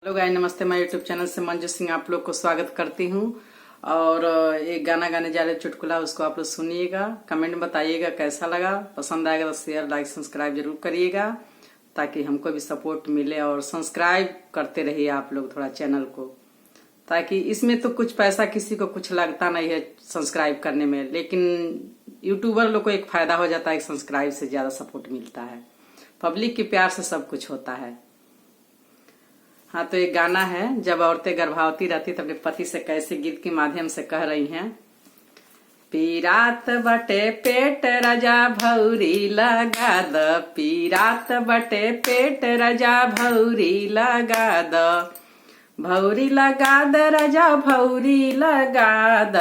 Hello guys, नमस्ते। मैं YouTube channel से मंजू सिंह आप लोग को स्वागत करती हूँ। और एक गाना गाने जा रहे चुटकुला, उसको आप लोग सुनिएगा, कमेंट में बताइएगा कैसा लगा। पसंद आएगा तो शेयर लाइक सब्सक्राइब जरूर करिएगा ताकि हमको भी सपोर्ट मिले। और सब्सक्राइब करते रहिए आप लोग थोड़ा चैनल को, ताकि इसमें तो कुछ पैसा किसी को कुछ लगता नहीं है सब्सक्राइब करने में, लेकिन यूट्यूबर लोग को एक फायदा हो जाता है, सब्सक्राइब से ज्यादा सपोर्ट मिलता है। पब्लिक के प्यार से सब कुछ होता है। हाँ, तो एक गाना है, जब औरतें गर्भवती रहती तो अपने पति से कैसे गीत के माध्यम से कह रही हैं। पीरात बटे पेट रजा भौरी लगा द, पीरात बटे पेट रजा भौरी लगा द, भौरी लगा द रजा भौरी लगा द,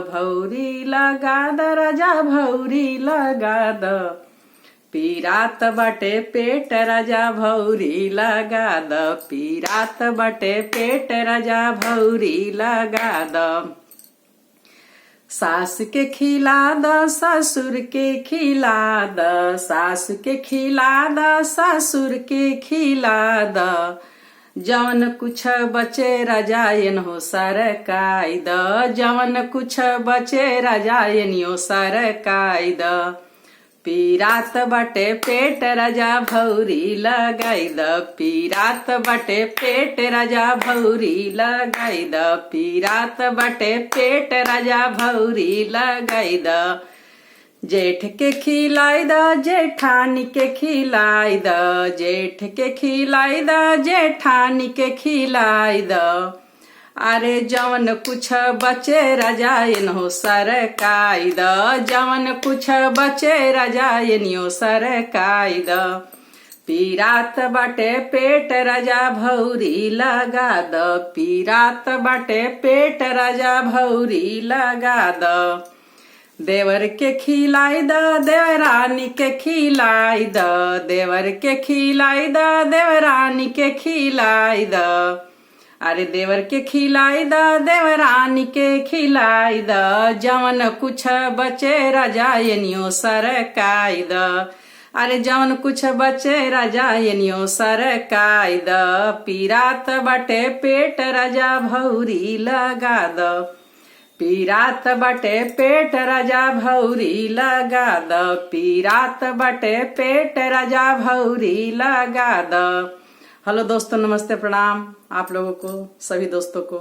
भौरी लगा द रजा भौरी लगा द, पीरात बटे पेट रजा भौरी लगा द, पीरात बटे पेट रजा भौरी लगा द। सास के खिला द ससुर के खिला द, सास के खिला द ससुर के खिला द, जवन कुछ बचे रजायन हो सरकाई द, जवन कुछ बचे रजायन हो सरकाई द, पीरात बटे पेट रजा भौरी लगाई द, पीरात बटे पेट रजा भौरी लगाई द, पीरात बटे पेट रजा भौरी लगाई द, जेठ के खिलाई द जेठानी के खिलाई द, जेठ के खिलाई द जेठानी के खिलाई द, अरे जवन कुछ बचे रजायन हो सरकाई द, जवन कुछ बचे रजायन हो सरकाई द, पीरात बटे पेट रजा भौरी लगा द, पीरात बटे पेट रजा भौरी लगा द, देवर के खिलाई द देवरानी के खिलाई द, देवर के खिलाई द देवरानी के खिलाई द, अरे देवर के खिलाई द देवरानी के खिलाई द, जवन कुछ बचे रजायनियो सरकाई द, अरे जवन कुछ बचे रजायनियो सरकाई द, पीरात बटे पेट रजा भौरी लगा द, पीरात बटे पेट रजा भौरी लगा द, पीरात बटे पेट रजा भौरी लगा द। हेलो दोस्तों, नमस्ते, प्रणाम आप लोगों को, सभी दोस्तों को।